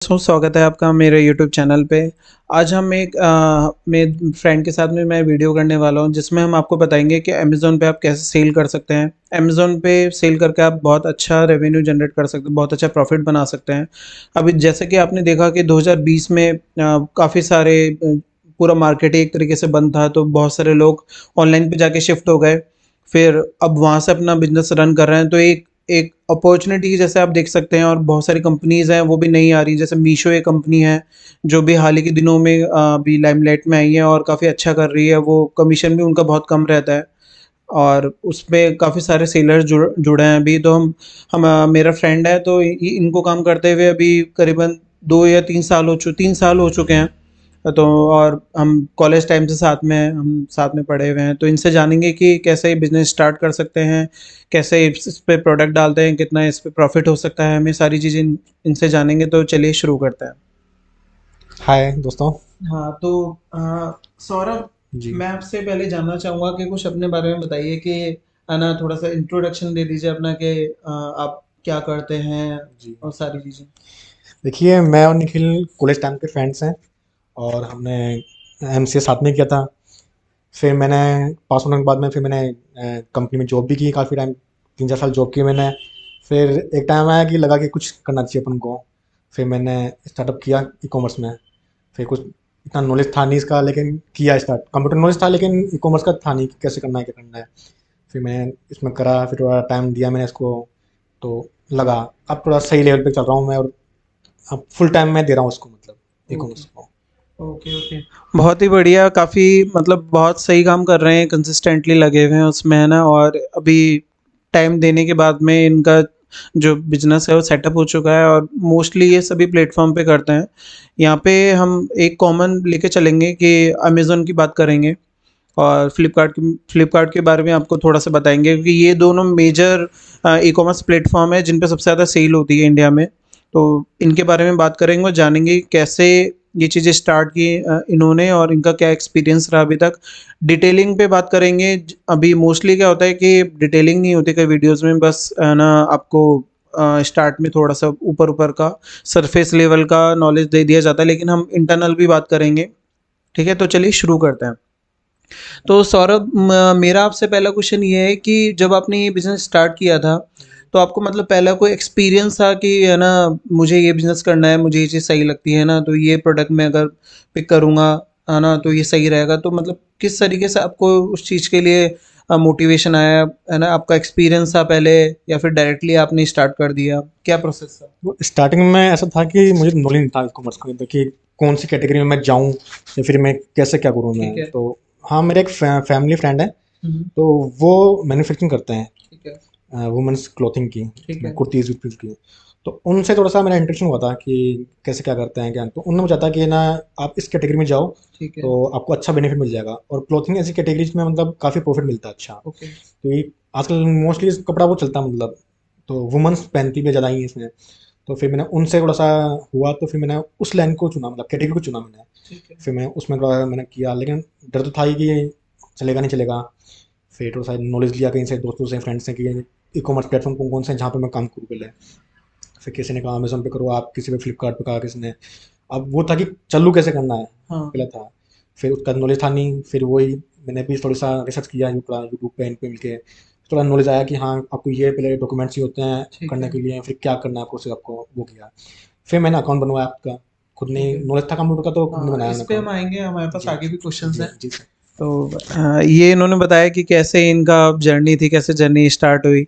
स्वागत है आपका मेरे यूट्यूब चैनल पे। आज हम एक मेरे फ्रेंड के साथ में मैं वीडियो करने वाला हूँ जिसमें हम आपको बताएंगे कि अमेज़ोन पे आप कैसे सेल कर सकते हैं। अमेज़ोन पे सेल करके आप बहुत अच्छा रेवेन्यू जनरेट कर सकते हैं, बहुत अच्छा प्रॉफिट बना सकते हैं। अभी जैसे कि आपने देखा कि 2020 में काफ़ी सारे पूरा मार्केट ही एक तरीके से बंद था, तो बहुत सारे लोग ऑनलाइन पे जाके शिफ्ट हो गए। फिर अब वहाँ से अपना बिजनेस रन कर रहे हैं, तो एक एक अपॉर्चुनिटी जैसे आप देख सकते हैं, और बहुत सारी कंपनीज़ हैं वो भी नई आ रही हैं। जैसे मीशो एक कंपनी है जो भी हाल ही के दिनों में अभी लाइमलाइट में आई है और काफ़ी अच्छा कर रही है। वो कमीशन भी उनका बहुत कम रहता है और उसमें काफ़ी सारे सेलर्स जुड़े हैं अभी। तो मेरा फ्रेंड है, तो इनको काम करते हुए अभी करीबन 3 साल हो चुके हैं। तो और हम कॉलेज टाइम से साथ में हैं, हम साथ में पढ़े हुए हैं। तो इनसे जानेंगे कि कैसे बिजनेस स्टार्ट कर सकते हैं, कैसे इस पे प्रोडक्ट डालते हैं, कितना इस पे प्रॉफिट हो सकता है, हमें सारी चीज़ें इनसे जानेंगे। तो चलिए शुरू करते हैं। हाय दोस्तों। हाँ तो सौरभ, जी। मैं आपसे पहले जानना चाहूँगा कि कुछ अपने बारे में बताइए कि है ना, थोड़ा सा इंट्रोडक्शन दे दीजिए अपना कि आप क्या करते हैं जी। और सारी चीज़ें। देखिए, मैं और निखिल कॉलेज टाइम के फ्रेंड्स हैं और हमने एमसीए साथ में किया था। फिर मैंने पास होने के बाद में फिर मैंने कंपनी में जॉब भी की काफ़ी टाइम, 3-4 साल जॉब की मैंने। फिर एक टाइम आया कि लगा कि कुछ करना चाहिए अपन को। फिर मैंने स्टार्टअप किया ई कॉमर्स में। फिर कुछ इतना नॉलेज था नहीं इसका, लेकिन किया स्टार्ट। कंप्यूटर नॉलेज था लेकिन ई कॉमर्स का था नहीं कि कैसे करना है क्या करना है। फिर मैंने इसमें करा, फिर थोड़ा टाइम दिया मैंने इसको, तो लगा अब थोड़ा सही लेवल पे चल रहा हूँ मैं। और अब फुल टाइम मैं दे रहा हूँ उसको, मतलब ई ओके, कॉमर्स को। Okay, okay. बहुत ही बढ़िया, काफ़ी मतलब बहुत सही काम कर रहे हैं, कंसिस्टेंटली लगे हुए हैं उसमें, है ना। और अभी टाइम देने के बाद में इनका जो बिजनेस है वो सेटअप हो चुका है और मोस्टली ये सभी प्लेटफॉर्म पे करते हैं। यहाँ पे हम एक कॉमन लेके चलेंगे कि अमेज़न की बात करेंगे और फ्लिपकार्ट के बारे में आपको थोड़ा सा बताएंगे, क्योंकि ये दोनों मेजर ई कॉमर्स प्लेटफॉर्म है जिन पे सबसे ज़्यादा सेल होती है इंडिया में। तो इनके बारे में बात करेंगे और जानेंगे कैसे ये चीज़ें स्टार्ट की इन्होंने और इनका क्या एक्सपीरियंस रहा अभी तक। डिटेलिंग पे बात करेंगे। अभी मोस्टली क्या होता है कि डिटेलिंग नहीं होती कई वीडियोस में, बस है ना, आपको स्टार्ट में थोड़ा सा ऊपर ऊपर का सरफेस लेवल का नॉलेज दे दिया जाता है, लेकिन हम इंटरनल भी बात करेंगे। ठीक है, तो चलिए शुरू करते हैं। तो सौरभ, मेरा आपसे पहला क्वेश्चन ये है कि जब आपने ये बिजनेस स्टार्ट किया था, तो आपको मतलब पहला कोई एक्सपीरियंस था कि है ना, मुझे ये बिजनेस करना है, मुझे ये चीज़ सही लगती है ना, तो ये प्रोडक्ट मैं अगर पिक करूँगा, है ना, तो ये सही रहेगा। तो मतलब किस तरीके से आपको उस चीज़ के लिए मोटिवेशन आया, है ना, आपका एक्सपीरियंस था पहले या फिर डायरेक्टली आपने स्टार्ट कर दिया, क्या प्रोसेस था? वो स्टार्टिंग में ऐसा था कि मुझे नॉलेज नहीं था ई कॉमर्स का, कि कौन सी कैटेगरी में मैं जाऊँ या फिर मैं कैसे क्या करूँ मैं। ठीक है। तो हाँ, मेरे एक फैमिली फ्रेंड है, हम्म। तो वो मैन्युफैक्चरिंग करते हैं ठीक है। वुमेन्स क्लॉथिंग की, ठीक इसमें है। कुर्तीज़ वुर्तीज़ की। तो उनसे थोड़ा-सा मेरा इंटरेक्शन हुआ था कि कैसे क्या करते हैं क्या, तो उन्होंने मुझे बताया कि ना आप इस कैटेगरी में जाओ, ठीक है। तो आपको अच्छा बेनिफिट मिल जाएगा। और क्लॉथिंग ऐसी कैटेगरीज़ में मतलब काफ़ी प्रॉफिट मिलता है अच्छा। ओके। तो ये आजकल मोस्टली कपड़ा वो चलता है, मतलब तो वुमेन्स पहनती भी ज़्यादा ही है इसमें। तो फिर मैंने उनसे थोड़ा-सा हुआ, तो फिर मैंने उस लाइन को चुना, मतलब कैटेगरी को चुना मैंने। ठीक है। फिर मैं उसमें थोड़ा मैंने किया, लेकिन डर तो था ही कि चलेगा नहीं चलेगा। फिर थोड़ा सा नॉलेज लिया कहीं से, दोस्तों से, फ्रेंड से, कि ई कॉमर्स प्लेटफॉर्म कौन कौन से हैं जहाँ पे मैं काम करूँ पहले। फिर किसी ने कहा अमेजोन पे करो आप, किसी पे फ्लिपकार्ट पे कहा किसी ने। अब वो था कि चालू कैसे करना है, हाँ। पहले था। फिर उसका नॉलेज था नहीं, फिर वही मैंने भी थोड़ा सा रिसर्च किया, यूट्यूब पे इन पे मिलके थोड़ा नॉलेज आया कि हाँ आपको ये पहले डॉक्यूमेंट्स ही होते हैं ठीक करने है। के लिए, फिर क्या करना है प्रोसेस आपको, वो किया। फिर मैंने अकाउंट बनवाया आपका, खुद ने ठीक है। नॉलेज था कंप्यूटर का, तो खुद ने हाँ, बनाया इस मैंने पे हम अकाउंट। आएँगे, हमारे पास जी। आगे भी क्वेश्चंस जी हैं। जी सर। तो ये इन्होंने बताया कि कैसे इनका जर्नी थी, कैसे जर्नी स्टार्ट हुई,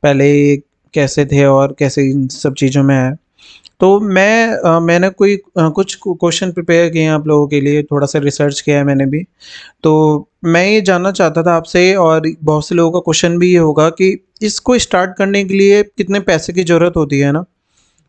पहले ये कैसे थे और कैसे इन सब चीज़ों में आए। तो मैंने कुछ क्वेश्चन प्रिपेयर किए हैं आप लोगों के लिए, थोड़ा-सा रिसर्च किया है मैंने भी। तो मैं ये जानना चाहता था आपसे, और बहुत से लोगों का क्वेश्चन भी ये होगा कि इसको स्टार्ट करने के लिए कितने पैसे की ज़रूरत होती है ना?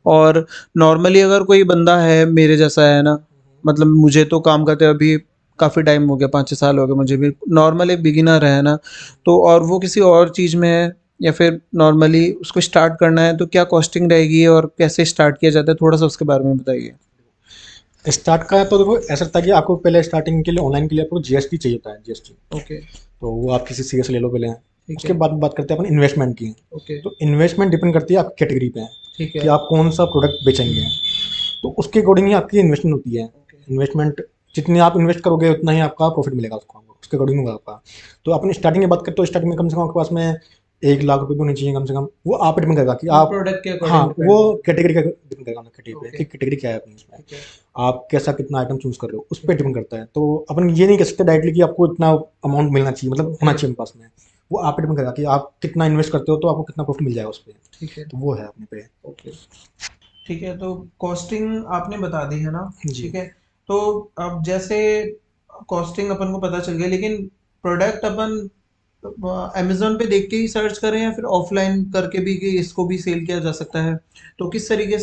और नॉर्मली अगर कोई बंदा है मेरे जैसा, है ना, मतलब मुझे तो काम करते अभी काफ़ी टाइम हो गया, 5-6 साल हो गए मुझे भी, नॉर्मल एक बिगिनर है ना, तो और वो किसी और चीज़ में है या फिर नॉर्मली उसको स्टार्ट करना है, तो क्या कॉस्टिंग रहेगी और कैसे स्टार्ट किया जाता है? थोड़ा-सा उसके बारे में बताइए। स्टार्ट का तो देखो ऐसा था कि आपको पहले स्टार्टिंग के लिए ऑनलाइन के लिए आपको जीएसटी चाहिए होता है, जीएसटी। ओके। तो वो आप किसी सीए से ले लो पहले। ठीक उसके है। बाद बात करते हैं अपन इन्वेस्टमेंट की। ओके। तो इन्वेस्टमेंट डिपेंड करती है आपकी कैटेगरी पे, ठीक कि है। आप कौन सा प्रोडक्ट बेचेंगे। तो उसके अकॉर्डिंग ही आपकी इन्वेस्टमेंट होती है। ओके। इन्वेस्टमेंट जितनी आप इन्वेस्ट करोगे उतना ही आपका प्रॉफिट मिलेगा उसको, उसके अकॉर्डिंग होगा आपका। तो अपन स्टार्टिंग की बात करें तो स्टार्टिंग में कम से कम आपके पास में 1 लाख रुपए भी होनी चाहिए कम से कम। वो आप डिपेंड करेगा कि वो आप, प्रोडक्ट के हाँ, अकॉर्डिंग वो डिपेंड करता है। कैटेगरी का डिपेंड करेगा ना, कैटेगरी पे ओके। कि कैटेगरी क्या है अपनी उसमें, ठीक है। आप कैसा कितना आइटम चूज कर रहे हो उस पर ठीक है। डिपेंड करता है। तो अपन ये नहीं कह सकते डायरेक्टली कि आपको इतना अमाउंट मिलना चाहिए, मतलब ओके। होना चाहिए अपने पास में। वो आप पे डिपेंड करेगा कि आप कितना इन्वेस्ट करते हो तो आपको कितना प्रॉफिट मिल जाएगा उस पर। ठीक है। तो वो है अपने पे। ओके। ठीक है, तो कॉस्टिंग आपने बता दी है ना? जी। ठीक है। तो अब जैसे कॉस्टिंग अपन को पता चल गया, लेकिन प्रोडक्ट अपन अमेज़न पे देख के ही सर्च करें या फिर ऑफलाइन करके भी कि इसको भी सेल किया जा सकता है? तो किस तरीके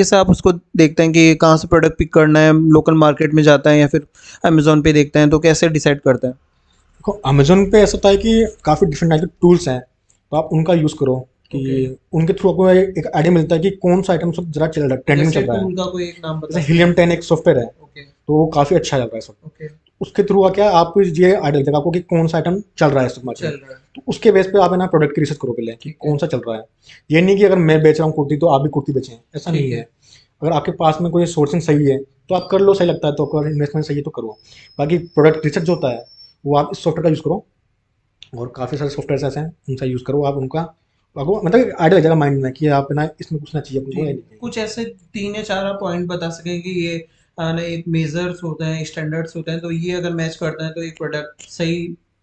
से आप उसको देखते हैं कि कहाँ से प्रोडक्ट पिक करना है, लोकल मार्केट में जाता है या फिर अमेज़न पे देखते हैं, तो कैसे डिसाइड करते हैं? देखो अमेज़न पे ऐसा होता है कि काफ़ी डिफरेंट टाइप के टूल्स हैं, तो आप उनका यूज़ करो कि ओके। उनके थ्रू आपको एक आइडिया मिलता है कि कौन सा आइटम सब ज़रा चल रहा है, ट्रेंडिंग में जैसे चल रहा है। टूल का कोई एक नाम बता जैसे सकें हीलियम आप? 10 एक सॉफ्टवेयर है, ओके। तो वो काफ़ी अच्छा चल रहा है सब। ओके। उसके थ्रू क्या है, आपको ये आइडिया लगेगा आपको कि कौन सा आइटम चल रहा है स्टॉक मार्केट में। चल रहा है। तो उसके बेस पे आप है ना प्रोडक्ट की रिसर्च करो पहले कि ठीक है। कौन सा चल रहा है। ये नहीं कि अगर मैं बेच रहा हूँ कुर्ती तो आप भी कुर्ती बेचें, ऐसा नहीं ठीक है। है। अगर आपके पास में कोई सोर्सिंग सही है तो आप कर लो, सही लगता है तो, अगर इन्वेस्टमेंट सही है तो करो। बाकी प्रोडक्ट रिसर्च जो होता है वो आप इस सॉफ्टवेयर का यूज़ करो, और काफ़ी सारे सॉफ्टवेयर ऐसे हैं उनका यूज़ करो आप उनका, आपको मतलब आइडिया लग जाएगा माइंड में कि आप ना इसमें पूछना चाहिए जी, अपने को या नहीं। कुछ ऐसे 3 या 4 आप पॉइंट बता सकें कि ये ना एक मेजर्स होते हैं, स्टैंडर्ड्स होते हैं, तो ये अगर मैच करते हैं तो एक प्रोडक्ट सही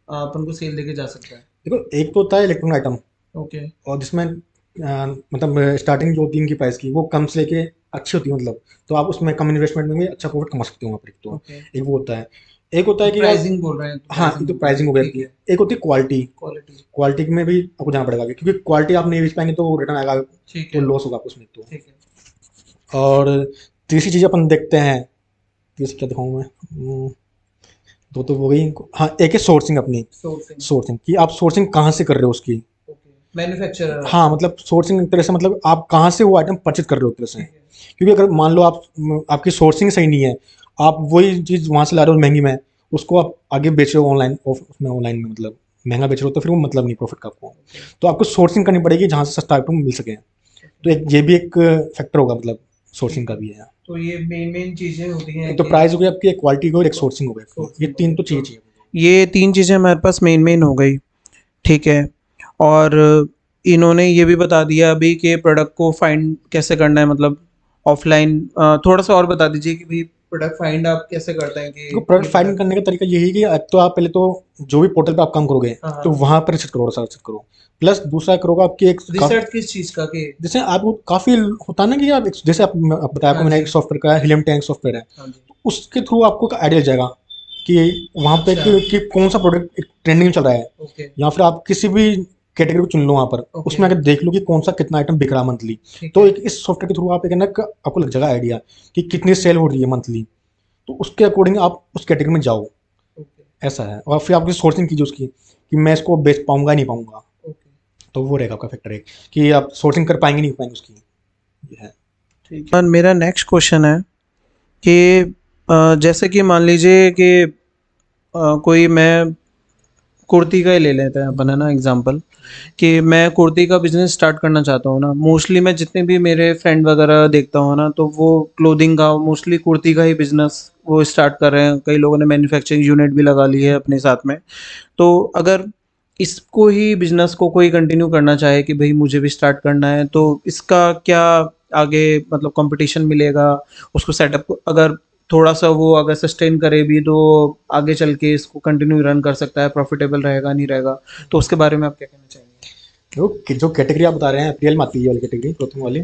अपन को सेल देके जा सकता है। देखो एक तो होता है इलेक्ट्रॉनिक आइटम, ओके। और जिसमें मतलब स्टार्टिंग जो होती है उनकी प्राइस की वो कम से लेके अच्छी होती है, मतलब तो आप उसमें कम इन्वेस्टमेंट में भी अच्छा प्रॉफिट कमा सकते हो वहाँ पर। एक तो ओके। एक वो होता है। एक होता है कि आप, प्राइसिंग बोल रहे हैं, तो हाँ, ये प्राइसिंग तो हम कर प्राइसिंग लें, हो गया ठीक आपकी। है। एक होती है क्वालिटी। क्वालिटी। क्वालिटी में भी आपको जाना पड़ेगा क्योंकि क्वालिटी आप नहीं बेच पाएंगे तो रिटर्न आएगा, ठीक तो है। लॉस होगा आपको उसमें तो। ठीक है। और तीसरी चीज़ अपन देखते हैं, तीसरी क्या दिखाऊँ मैं, दो तो हो गई। हाँ, एक है सोर्सिंग अपनी, सोर्सिंग। सोर्सिंग कि आप सोर्सिंग कहाँ से कर रहे हो उसकी। ओके। मैन्युफैक्चरर हाँ, आपका। मतलब सोर्सिंग एक तरह से मतलब आप कहाँ से वो आइटम परचेज कर रहे हो एक तरह से। ठीक है। क्योंकि अगर मान लो आप, आपकी सोर्सिंग सही नहीं है, आप वही चीज़ वहाँ से ला रहे हो महंगी में, उसको आप आगे बेच रहे हो ऑनलाइन, उसमें ऑनलाइन में मतलब महंगा बेच रहे हो, तो फिर वो मतलब नहीं प्रॉफिट का आपको। ओके। तो आपको सोर्सिंग करनी पड़ेगी जहाँ से सस्ता आइटम मिल सके। तो ओके। एक ये भी एक फैक्टर होगा, मतलब सोर्सिंग ठीक का है। भी है। तो ये मेन मेन चीजें होती हैं एक तो कि प्राइस हो गई आपकी, एक क्वालिटी हो गई, एक सोर्सिंग हो गई आपकी, ये सोर्सिंग हो तीन गई तो तो चाहिए चाहिए। ये 3 चीज़ें हमारे पास मेन मेन हो गई। ठीक है। और इन्होंने ये भी बता दिया अभी कि प्रोडक्ट को फाइंड कैसे करना है, मतलब ऑफलाइन। थोड़ा सा और बता दीजिए कि भाई प्रोडक्ट फाइंड आप कैसे करते हैं कि देखो प्रोडक्ट ये फाइंडिंग प्रोडक्ट। करने का तरीका यही है कि एक तो आप पहले तो जो भी पोर्टल पे आप काम करोगे हाँ तो हाँ। वहाँ पर रिसर्च करो, रिसर्च करो। प्लस दूसरा करोगे आपकी एक रिसर्च किस चीज़ का कि? जैसे आप काफ़ी होता है ना कि आप जैसे आप बताया आपको, हाँ मैंने जी। एक सॉफ्टवेयर का हीलियम टैंक सॉफ्टवेयर है, हाँ जी। तो उसके थ्रू आपको एक आइडिया लग जाएगा कि वहाँ पे अच्छा। कि कौन सा प्रोडक्ट ट्रेंडिंग में चल रहा है। ओके। या फिर आप किसी भी कैटेगरी को चुन लो वहाँ पर, ओके। उसमें आकर देख लो कि कौन सा कितना आइटम बिक रहा है मंथली। ठीक तो है। एक इस सॉफ्टवेयर के थ्रू आप एक है ना आपको लग जाएगा आइडिया कि कितनी सेल हो रही है मंथली, तो उसके अकॉर्डिंग आप उस कैटेगरी में जाओ। ओके। ऐसा है, और फिर आपकी सोर्सिंग कीजिए उसकी कि मैं इसको बेच पाऊंगा नहीं पाऊंगा। ओके। तो वो रहेगा आपका फैक्टर एक कि आप सोर्सिंग कर पाएंगे नहीं पाएंगे उसकी, ये है। ठीक है। और मेरा नेक्स्ट क्वेश्चन है कि जैसे कि मान लीजिए कि कोई मैं कुर्ती का ही ले लेते हैं अपन, है ना, एग्जांपल, कि मैं कुर्ती का बिजनेस स्टार्ट करना चाहता हूँ ना। मोस्टली मैं जितने भी मेरे फ्रेंड वगैरह देखता हूँ ना, तो वो क्लोथिंग का मोस्टली कुर्ती का ही बिजनेस वो स्टार्ट कर रहे हैं। कई लोगों ने मैन्युफैक्चरिंग यूनिट भी लगा ली है अपने साथ में। तो अगर इसको ही बिजनेस को कोई कंटिन्यू करना चाहे कि भाई मुझे भी स्टार्ट करना है, तो इसका क्या आगे मतलब कंपटीशन मिलेगा उसको सेटअप, अगर थोड़ा सा वो अगर सस्टेन करे भी तो आगे चल के इसको कंटिन्यू रन कर सकता है, प्रॉफिटेबल रहेगा नहीं रहेगा, तो उसके बारे में आप क्या कहना चाहेंगे? देखो जो कैटेगरी आप बता रहे हैं अप्रैल में आती है ये वाली कैटेगरी क्लोथिंग वाली,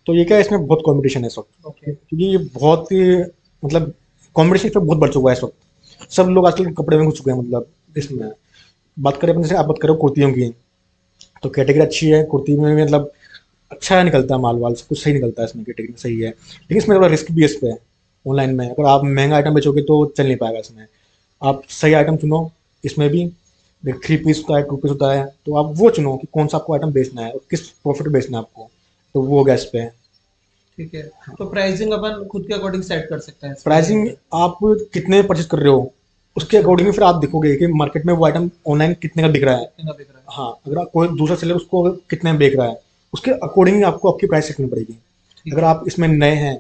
तो ये क्या है, इसमें बहुत कंपटीशन है इस वक्त। ओके। क्योंकि ये बहुत ही मतलब कंपटीशन इस पर बहुत बढ़ चुका है इस वक्त। सब लोग आजकल कपड़े में घुस चुके हैं, मतलब बिल्कुल। इसमें बात करें अपन, जैसे आप बात करो कुर्तियों की, तो कैटेगरी अच्छी है कुर्ती में भी, मतलब अच्छा निकलता है माल वाल, सब कुछ सही निकलता है इसमें, कैटेगरी सही है। लेकिन इसमें थोड़ा रिस्क भी है इस पे। ऑनलाइन में अगर आप महंगा आइटम बेचोगे तो चल नहीं पाएगा इसमें। आप सही आइटम चुनो, इसमें भी देख 3 पीस होता है, 2 पीस होता है, तो आप वो चुनो कि कौन सा आपको आइटम बेचना है और किस प्रॉफिट में बेचना है आपको। तो वो होगा इस पे। ठीक है। तो प्राइसिंग अपन खुद के अकॉर्डिंग सेट कर सकते हैं इस पे ये प्राइसिंग है। आप कितने परचेज कर रहे हो उसके अच्छा। अकॉर्डिंग फिर आप देखोगे कि मार्केट में वो आइटम ऑनलाइन कितने का बिक रहा है। कितने का बिक रहा हाँ, अगर कोई दूसरा सेलर उसको कितने में बेच रहा है, उसके अकॉर्डिंग आपको आपकी प्राइस रखनी पड़ेगी। ठीक अगर है। आप इसमें नए हैं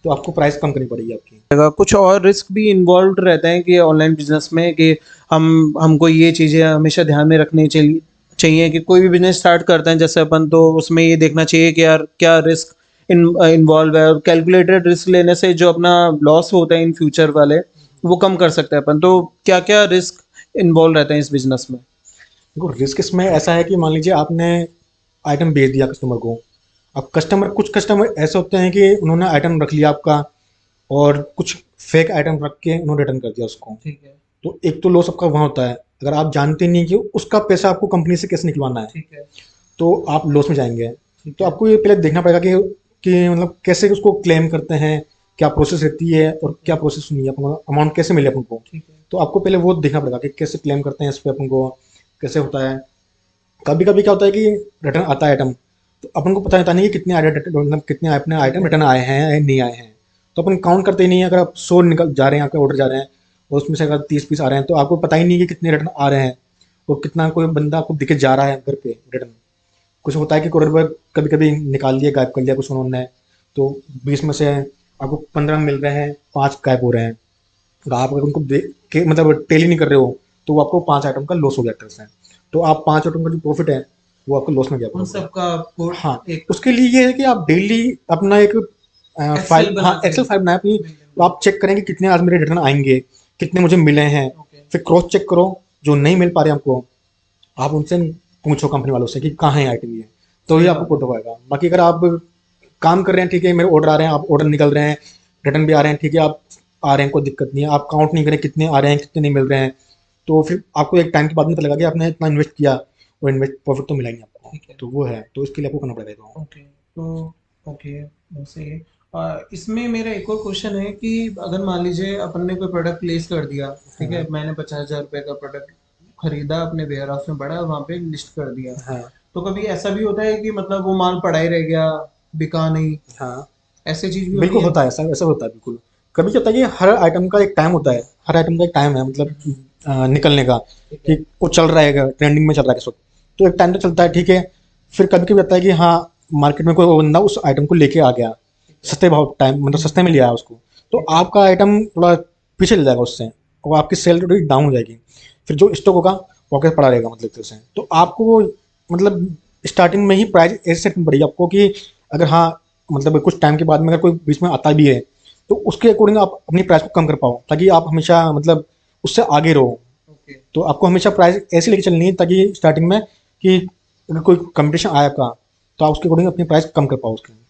तो आपको प्राइस कम करनी पड़ेगी आपकी। कुछ और रिस्क भी इन्वॉल्व रहते हैं कि ऑनलाइन बिजनेस में कि हमको ये चीज़ें हमेशा ध्यान में रखनी चाहिए कि कोई भी बिजनेस स्टार्ट करते हैं जैसे अपन, तो उसमें ये देखना चाहिए कि यार क्या रिस्क इन्वॉल्व है, और कैलकुलेटेड रिस्क लेने से जो अपना लॉस होता है इन फ्यूचर वाले वो कम कर सकते हैं अपन। तो क्या क्या रिस्क इन्वॉल्व रहते हैं इस बिजनेस में? देखो रिस्क इसमें ऐसा है कि मान लीजिए आपने आइटम बेच दिया कस्टमर को। अब कस्टमर, कुछ कस्टमर ऐसे होते हैं कि उन्होंने आइटम रख लिया आपका और कुछ फेक आइटम रख के उन्होंने रिटर्न कर दिया उसको। ठीक है। तो एक तो लॉस आपका वहाँ होता है, अगर आप जानते नहीं कि उसका पैसा आपको कंपनी से कैसे निकलवाना है ठीक है। तो आप लॉस में जाएंगे। ठीक तो है। आपको ये पहले देखना पड़ेगा कि मतलब कैसे उसको क्लेम करते हैं, क्या प्रोसेस रहती है और क्या प्रोसेस नहीं है, अपन अमाउंट कैसे मिले अपन को। ठीक है। तो आपको पहले वो देखना पड़ेगा कि कैसे क्लेम करते हैं इस पे अपन को, कैसे होता है। कभी कभी क्या होता है कि रिटर्न आता है आइटम, तो अपन को पता रहता नहीं कि कितने आइटम, मतलब कितने अपने आइटम रिटर्न आए हैं या नहीं आए हैं। तो अपन काउंट करते ही नहीं है। अगर आप 100 निकल जा रहे हैं, आपके ऑर्डर जा रहे हैं और उसमें से अगर 30 पीस आ रहे हैं तो आपको पता ही नहीं कि कितने रिटर्न आ रहे हैं और कितना कोई बंदा आपको दिखे जा रहा है घर पे रिटर्न। कुछ होता है कि कोरियर बॉय कभी कभी निकाल दिया, गायब कर लिया कुछ उन्होंने। तो 20 में से आपको 15 मिल रहे हैं, 5 गायब हो रहे हैं। अगर आप अगर उनको देख के मतलब टेली नहीं कर रहे हो तो वो आपको 5 आइटम का लॉस हो गया तरह से। तो आप 5 आइटम का जो प्रॉफिट है वो आपको लॉस में गया उन पूरा पूरा। सब का आपको हाँ, एक उसके लिए ये है कि आप डेली अपना एक एक्सेल फाइल, हाँ बनाते एक्सेल हैं। फाइल बनाए अपनी। तो आप चेक करेंगे कितने आज मेरे रिटर्न आएंगे, कितने मुझे मिले हैं। ओके। फिर क्रॉस चेक करो, जो नहीं मिल पा रहे आपको आप उनसे पूछो कंपनी वालों से कि कहाँ है आइटम ये। तो सही ये आपको बात है। कोड होगा। बाकी अगर आप काम कर रहे हैं, ठीक है, मेरे ऑर्डर आ रहे हैं, आप ऑर्डर निकल रहे हैं, रिटर्न भी आ रहे हैं, ठीक है, आप आ रहे हैं, कोई दिक्कत नहीं है। आप काउंट नहीं करें कितने आ रहे हैं कितने नहीं मिल रहे हैं, तो फिर आपको एक टाइम के बाद में पता लगा कि आपने इतना इन्वेस्ट किया और इन्वेस्ट प्रॉफिट तो मिला ही नहीं आपको। ठीक है। तो वो है, तो इसके लिए आपको करना पड़ेगा तो। ओके। तो ओके, वो सही है। इसमें मेरा एक और क्वेश्चन है कि अगर मान लीजिए अपन ने कोई प्रोडक्ट प्लेस कर दिया, ठीक है, हाँ मैंने 50,000 रुपये का प्रोडक्ट खरीदा, अपने वेयर हाउस में पड़ा, वहाँ पे लिस्ट कर दिया। हाँ तो कभी ऐसा भी होता है कि मतलब वो माल पड़ा ही रह गया, बिका नहीं, हाँ, ऐसी चीज भी होती बिल्कुल है? होता है, ऐसा ऐसा होता है बिल्कुल। कभी क्या होता है कि हर आइटम का एक टाइम होता है, हर आइटम का एक टाइम है, मतलब निकलने का, ठीक कि है। वो चल रहा है, ट्रेंडिंग में चल रहा है इस वक्त। तो एक टाइम तो चलता है, ठीक है। फिर कभी कभी होता है कि हाँ, मार्केट में कोई बंदा उस आइटम को लेके आ गया ठीक है। सस्ते भाव, टाइम मतलब सस्ते में लिया है उसको, तो ठीक है। आपका आइटम थोड़ा पीछे चल जाएगा उससे और आपकी सेल थोड़ी डाउन हो जाएगी। फिर जो स्टॉक होगा वो आपके पड़ा रहेगा, मतलब तरह से। तो आपको वो मतलब स्टार्टिंग में ही प्राइस ऐसे सेट करनी पड़ेगी आपको कि अगर हाँ, मतलब कुछ टाइम के बाद में अगर कोई बीच में आता भी है तो उसके अकॉर्डिंग आप अपनी प्राइस को कम कर पाओ, ताकि आप हमेशा मतलब उससे आगे रहो। ओके। तो आपको हमेशा प्राइस ऐसे लेके चलनी है ताकि स्टार्टिंग में कि अगर कोई कंपटीशन आया आपका तो आप उसके अकॉर्डिंग अपनी प्राइस कम कर पाओ उसके।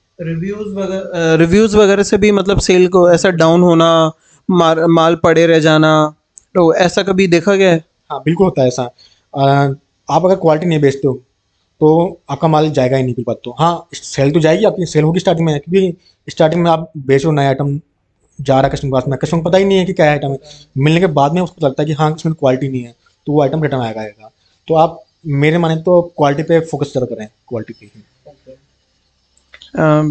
रिव्यूज वगैरह से भी मतलब सेल को ऐसा डाउन होना, माल पड़े रह जाना, तो ऐसा कभी देखा गया है? हाँ बिल्कुल होता है ऐसा। आप अगर क्वालिटी नहीं बेचते हो तो आपका माल जाएगा ही नहीं फिर बात। तो हाँ, सेल तो जाएगी, आपकी सेल होगी स्टार्टिंग में, क्योंकि स्टार्टिंग में आप बेचो नया आइटम, जा रहा है कस्टमर के पास में, कस्टमर को पता ही नहीं है कि क्या आइटम है। मिलने के बाद में उसको लगता है कि हाँ इसमें क्वालिटी नहीं है, तो वो आइटम रिटर्न आएगा। तो आप मेरे माने तो क्वालिटी पे फोकस ज़्यादा करें, क्वालिटी पे ही।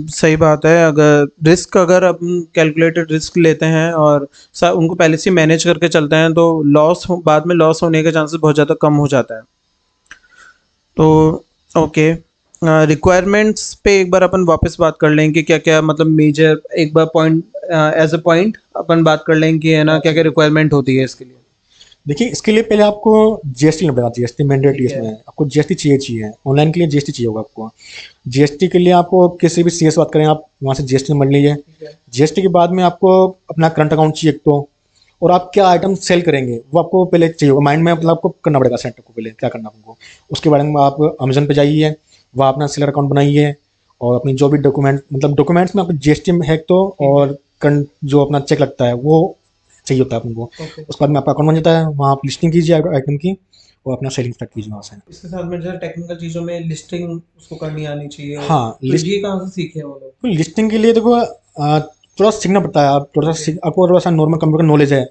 सही बात है। अगर अपन कैलकुलेटेड रिस्क लेते हैं और उनको पहले से मैनेज करके चलते हैं तो बाद में लॉस होने के चांसेस बहुत ज़्यादा कम हो जाता है। तो ओके, रिक्वायरमेंट्स पे एक बार अपन वापस बात कर लें कि क्या क्या मतलब मेजर, एक बार पॉइंट एज अ पॉइंट अपन बात कर लें कि है ना क्या क्या रिक्वायरमेंट होती है इसके लिए। देखिए, इसके लिए पहले आपको जीएसटी लेना पड़ेगा। जीएसटी मैंडेटरी ठीक है। इसमें है, आपको जीएसटी चाहिए। ऑनलाइन के लिए जीएसटी चाहिए होगा आपको। जीएसटी के लिए आपको किसी भी सीए से बात करें, आप वहाँ से जीएसटी नंबर लीजिए। ठीक है। जीएसटी के बाद में आपको अपना करंट अकाउंट चाहिए एक तो, और आप क्या आइटम सेल करेंगे वो आपको पहले चाहिए होगा माइंड में, मतलब आपको करना पड़ेगा सेट आपको पहले क्या करना है आपको। उसके बारे में आप अमेजन पे जाइए, वहाँ अपना सेलर अकाउंट बनाइए और अपनी जो भी डॉक्यूमेंट, मतलब डॉक्यूमेंट्स में आपको जीएसटी है एक तो, ठीक है। और जो अपना चेक लगता है वो चाहिए होता है आपको। ओके। उसके बाद में आपका अकाउंट बन जाता है, वहाँ आप लिस्टिंग कीजिए आइटम की और अपना सेलिंग स्टार्ट कीजिए वहाँ से। इसके साथ में जो टेक्निकल चीज़ों में लिस्टिंग उसको करनी आनी चाहिए, हाँ, तो ये कहाँ से सीखे वो लोग? तो लिस्टिंग के लिए देखो थोड़ा सीखना पड़ता है। आप थोड़ा सा ओके। आपको थोड़ा सा नॉर्मल कंप्यूटर नॉलेज है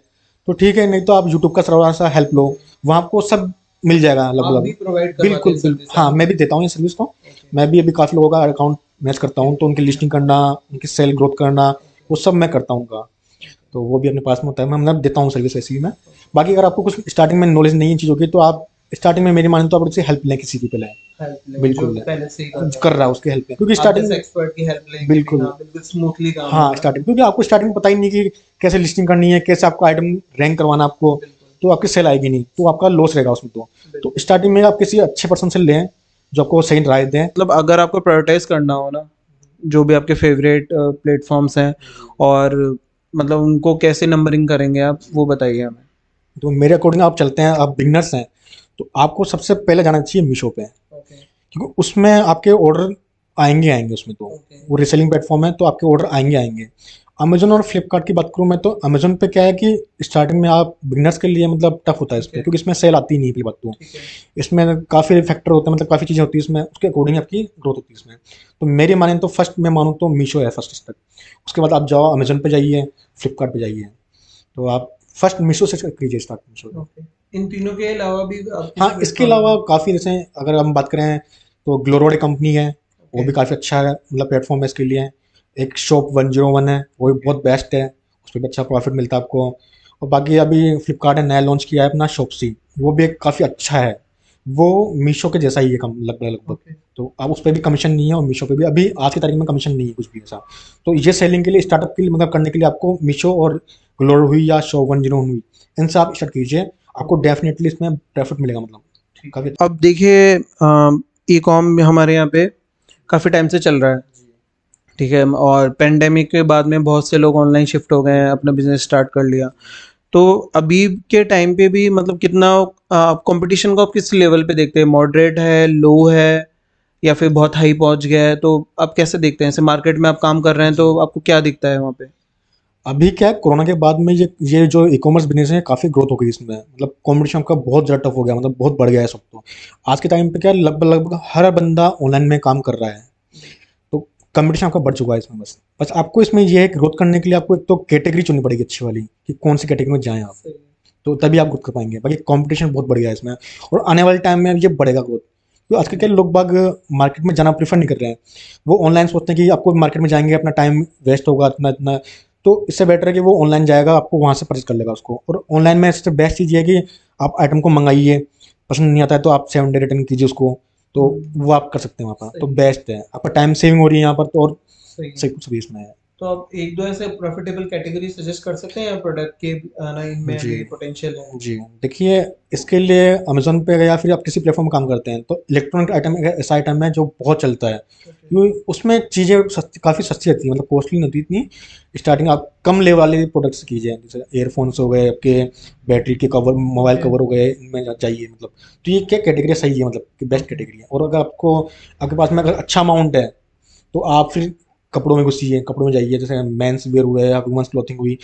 तो ठीक है, नहीं तो आप यूट्यूब का थोड़ा सा हेल्प लो, वहाँ आपको सब मिल जाएगा आप लगभग। भी प्रोवाइड करवाते बिल्कुल हैं बिल्कुल, सर्विस, है हाँ ना? मैं भी देता हूँ ये सर्विस तो। ओके। मैं भी अभी काफ़ी लोगों का अकाउंट मैच करता हूँ, तो उनकी लिस्टिंग करना, उनकी सेल ग्रोथ करना, वो सब मैं करता हूँ उनका। तो वो भी अपने पास में होता है, मैं मतलब देता हूँ सर्विस ऐसी ही मैं। बाकी अगर आपको कुछ स्टार्टिंग में नॉलेज नहीं है चीज़ों की तो आप स्टार्टिंग में मेरी माने तो आप उससे हेल्प लें, किसी की पहले हेल्प लें, जो बिल्कुल पहले से ही कर रहा कर है। रहा है उसकी हेल्प लें, क्योंकि आप जैसे स्टार्टिंग एक्सपर्ट की हेल्प लेंगे भी, बिल्कुल हाँ, बिल्कुल स्मूथली काम हाँ होगा। स्टार्टिंग, क्योंकि आपको स्टार्टिंग में पता ही नहीं कि कैसे लिस्टिंग करनी है, कैसे आपका आइटम रैंक करवाना है आपको, बिल्कुल, तो आपकी सेल आएगी नहीं, तो आपका लॉस रहेगा उसमें। तो बिल्कुल। स्टार्टिंग में आप किसी अच्छे पर्सन से लें जो आपको सही राय दें। मतलब अगर आपको प्रायोरिटाइज़ करना हो ना, जो भी आपके फ़ेवरेट प्लेटफ़ॉर्म्स हैं और मतलब उनको कैसे नंबरिंग करेंगे आप, वो बताइए हमें? तो मेरे अकॉर्डिंग आप चलते हैं, आप बिगनर्स हैं, तो आपको सबसे पहले जाना चाहिए मीशो पे, ओके, क्योंकि उसमें आपके ऑर्डर आएंगे आएंगे उसमें, तो ओके, वो रीसेलिंग प्लेटफॉर्म है, तो आपके ऑर्डर आएंगे आएंगे। अमेजोन और फ्लिपकार्ट की बात करूँ मैं, तो अमेजोन पे क्या है कि स्टार्टिंग में आप बिगनर्स के लिए मतलब टफ होता है इस ठीक पर, है, क्योंकि इसमें सेल आती नहीं है पहली बात तो। ठीक है, इसमें काफ़ी फैक्टर होते हैं, मतलब काफ़ी चीज़ें होती है इसमें, उसके अकॉर्डिंग आपकी ग्रोथ होती है इसमें। तो मेरे माने तो फर्स्ट मैं मानूँ तो मीशो है फर्स्ट तक, उसके बाद आप जाओ अमेजोन पे जाइए, फ्लिपकार्ट पे जाइए, तो आप फर्स्ट मीशो से कीजिए स्टार्ट, मीशो से। ओके। इन तीनों के अलावा भी आप किसी हाँ, इसके प्लेटफ़ॉर्म अलावा में काफ़ी जैसे अगर हम बात करें तो ग्लोरोड कंपनी है, वो ओके, भी काफ़ी अच्छा है, मतलब प्लेटफॉर्म है इसके लिए। एक शॉप 101 है, वो भी ओके, बहुत बेस्ट है, उस पर भी अच्छा प्रॉफिट मिलता है आपको। और बाकी अभी फ्लिपकार्ट ने नया लॉन्च किया है अपना शॉपसी, वो भी एक काफ़ी अच्छा है, वो मीशो के जैसा ही है कम लगभग लगभग। ओके, तो अब उस पर भी कमीशन नहीं है, और मीशो पे भी अभी आज की तारीख में कमीशन नहीं है कुछ भी ऐसा। तो ये सेलिंग के लिए, स्टार्टअप के लिए, मतलब करने के लिए आपको मीशो और ग्लोरो हुई या शॉप 101 हुई, इनसे आप स्टार्ट कीजिए, आपको ओके, डेफिनेटली इसमें प्रॉफिट मिलेगा, मतलब ठीक काफ़ी है। अब देखिए ई-कॉम हमारे यहाँ पे काफ़ी टाइम से चल रहा है, ठीक है? और पेंडेमिक के बाद में बहुत से लोग ऑनलाइन शिफ्ट हो गए हैं, अपना बिज़नेस स्टार्ट कर लिया। तो अभी के टाइम पे भी मतलब कितना आप कंपटीशन को आप किस लेवल पे देखते हैं? मॉडरेट है, लो है या फिर बहुत हाई पहुँच गया है? तो आप कैसे देखते हैं? ऐसे मार्केट में आप काम कर रहे हैं तो आपको क्या दिखता है वहाँ पे? अभी क्या है, कोरोना के बाद में ये जो ई कॉमर्स बिजनेस है काफ़ी ग्रोथ हो गई इसमें, मतलब कंपटीशन का बहुत ज़्यादा टफ हो गया, मतलब बहुत बढ़ गया है सब। तो आज के टाइम पे क्या है, लगभग लगभग हर बंदा ऑनलाइन में काम कर रहा है, तो कंपटीशन आपका बढ़ चुका है इसमें। बस बस आपको इसमें ये है, ग्रोथ करने के लिए आपको एक तो कैटेगरी चुननी पड़ेगी अच्छी वाली, कि कौन सी कैटेगरी में जाएं आप, सही है। तो तभी आप ग्रोथ कर पाएंगे। बाकी कंपटीशन बहुत बढ़ गया है इसमें, और आने वाले टाइम में ये बढ़ेगा ग्रोथ, तो आजकल क्या लोग बाग मार्केट में जाना प्रेफर नहीं कर रहे हैं, वो ऑनलाइन सोचते हैं कि आपको मार्केट में जाएंगे अपना टाइम वेस्ट होगा इतना इतना। तो इससे बेटर है कि वो ऑनलाइन जाएगा, आपको वहाँ से परचेज कर लेगा उसको, और ऑनलाइन में सबसे बेस्ट चीज़ ये है कि आप आइटम को मंगाइए, पसंद नहीं आता है तो आप 7 डे रिटर्न कीजिए उसको, तो हुँ, वो आप कर सकते हैं वहाँ पर, तो सही है, बेस्ट है, आपका टाइम सेविंग हो रही है यहाँ पर, तो और सही है। सही कुछ भी इसमें है। तो आप 1-2 ऐसे प्रॉफिटेबल कैटेगरी सजेस्ट कर सकते हैं या प्रोडक्ट के ना इनमें जी, अभी पोटेंशियल है? जी। देखिए, इसके लिए अमेज़न पे या फिर आप किसी प्लेटफ़ॉर्म में काम करते हैं, तो इलेक्ट्रॉनिक आइटम एक ऐसा आइटम है जो बहुत चलता है। ओके, क्योंकि उसमें चीज़ें सस्ती, काफ़ी सस्ती रहती हैं, मतलब कॉस्टली नहीं होती इतनी। स्टार्टिंग आप कम लेवल वाले प्रोडक्ट्स कीजिए, जैसे ईयरफ़ोन्स हो गए आपके, बैटरी के कवर, मोबाइल ओके, कवर हो गए, इनमें जाइए मतलब। तो ये क्या कैटेगरी सही है, मतलब कि बेस्ट ओके, कैटेगरी है। और अगर आपको, आपके पास में अगर अच्छा अमाउंट है, तो आप फिर कपड़ों में घुसिए, कपड़ों में जाइए, जैसे मेंस वियर हुए या वुमेन्स क्लॉथिंग हुई,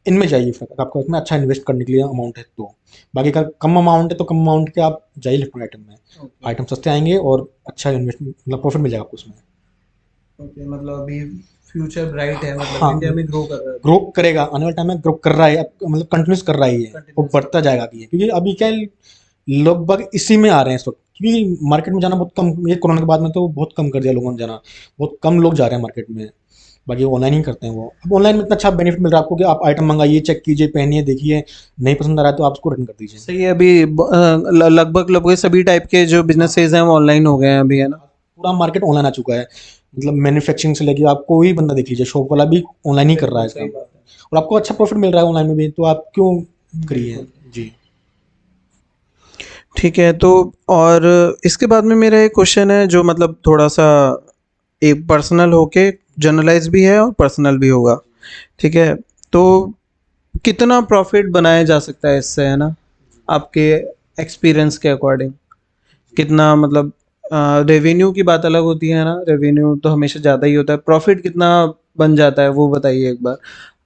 इनमें जाइए फिर, अगर आपका इसमें अच्छा इन्वेस्ट करने के लिए अमाउंट है तो। बाकी अगर कम अमाउंट है तो कम अमाउंट के आप जाइए इलेक्ट्रॉनिक आइटम में, ओके, आइटम सस्ते आएंगे और अच्छा इन्वेस्ट, मतलब प्रॉफिट मिल जाएगा आपको उसमें। ओके मतलब अभी फ्यूचर ब्राइट है मतलब हाँ, इंडिया में ग्रो कर रहा है अभी, ग्रो करेगा आने वाले टाइम में, ग्रो कर रहा है मतलब कंटिन्यूस कर रहा है ये, वो कंटिन्यूअस कर बढ़ता रहा जाएगा अभी, क्योंकि अभी क्या है, लगभग इसी में आ रहे हैं इस वक्त, क्योंकि मार्केट में जाना बहुत कम, ये कोरोना के बाद में तो बहुत कम कर दिया लोगों ने जाना, बहुत कम लोग जा रहे हैं मार्केट में। बाकी ऑनलाइन ही करते हैं वो। अब ऑनलाइन में इतना अच्छा बेनिफिट मिल रहा है आपको कि आप आइटम मंगाइए, चेक कीजिए, पहनिए, देखिए, नहीं पसंद आ रहा है तो आप उसको रिटर्न कर है। दीजिए। सही है अभी लगभग लगभग सभी टाइप के जो बिज़नेसेस हैं वो ऑनलाइन हो गए हैं अभी, है ना? पूरा मार्केट ऑनलाइन आ चुका है, मतलब मैन्युफैक्चरिंग से लेके आप कोई बंदा देख लीजिए, शॉप वाला भी ऑनलाइन ही कर रहा बिल्कुल है इस सही काम, बात है। और आपको अच्छा प्रॉफिट मिल रहा है ऑनलाइन में भी, तो आप क्यों करिए। बिल्कुल। जी। ठीक है, तो और इसके बाद में मेरा एक क्वेश्चन है जो मतलब थोड़ा-सा एक पर्सनल होके जनरलाइज़ भी है और पर्सनल भी होगा, ठीक है? तो कितना प्रॉफ़िट बनाया जा सकता है इससे, है ना? आपके एक्सपीरियंस के अकॉर्डिंग कितना मतलब रेवेन्यू की बात अलग होती है ना, रेवेन्यू तो हमेशा ज़्यादा ही होता है, प्रॉफ़िट कितना बन जाता है वो बताइए एक बार?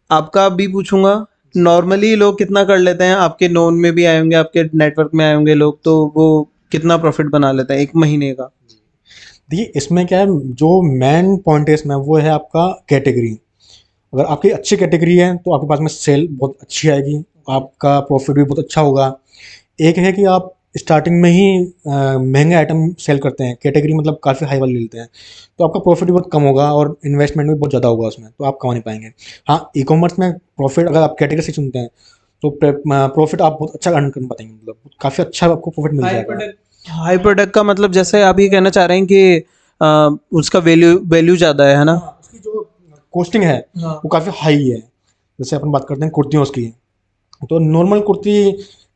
आपका भी पूछूँगा, नॉर्मली लोग कितना कर लेते हैं? आपके नोन में भी आए होंगे, आपके नेटवर्क में आए होंगे लोग, तो वो कितना प्रॉफ़िट बना लेते हैं 1 महीने का? देखिए, इसमें क्या है, जो मेन पॉइंट है इसमें, वो है आपका कैटेगरी। अगर आपकी अच्छी कैटेगरी है तो आपके पास में सेल बहुत अच्छी आएगी, ओके, आपका प्रॉफिट भी बहुत अच्छा होगा। एक है कि आप स्टार्टिंग में ही महंगे आइटम सेल करते हैं, कैटेगरी मतलब काफ़ी हाई वाले लेते हैं, तो आपका प्रॉफिट भी बहुत कम होगा और इन्वेस्टमेंट भी बहुत ज़्यादा होगा उसमें, तो आप कमा नहीं पाएंगे। हाँ, ई कॉमर्स में प्रॉफिट, अगर आप कैटेगरी से चुनते हैं, तो प्रॉफिट आप बहुत अच्छा अर्न कर पाएंगे, मतलब काफ़ी अच्छा आपको प्रॉफिट मिल जाएगा। हाई प्रोडक्ट का मतलब जैसे आप ये कहना चाह रहे हैं कि उसका वैल्यू वैल्यू ज़्यादा है ना? हाँ, उसकी जो कॉस्टिंग है हाँ। वो काफ़ी हाई है। जैसे अपन बात करते हैं कुर्तियों की, तो नॉर्मल कुर्ती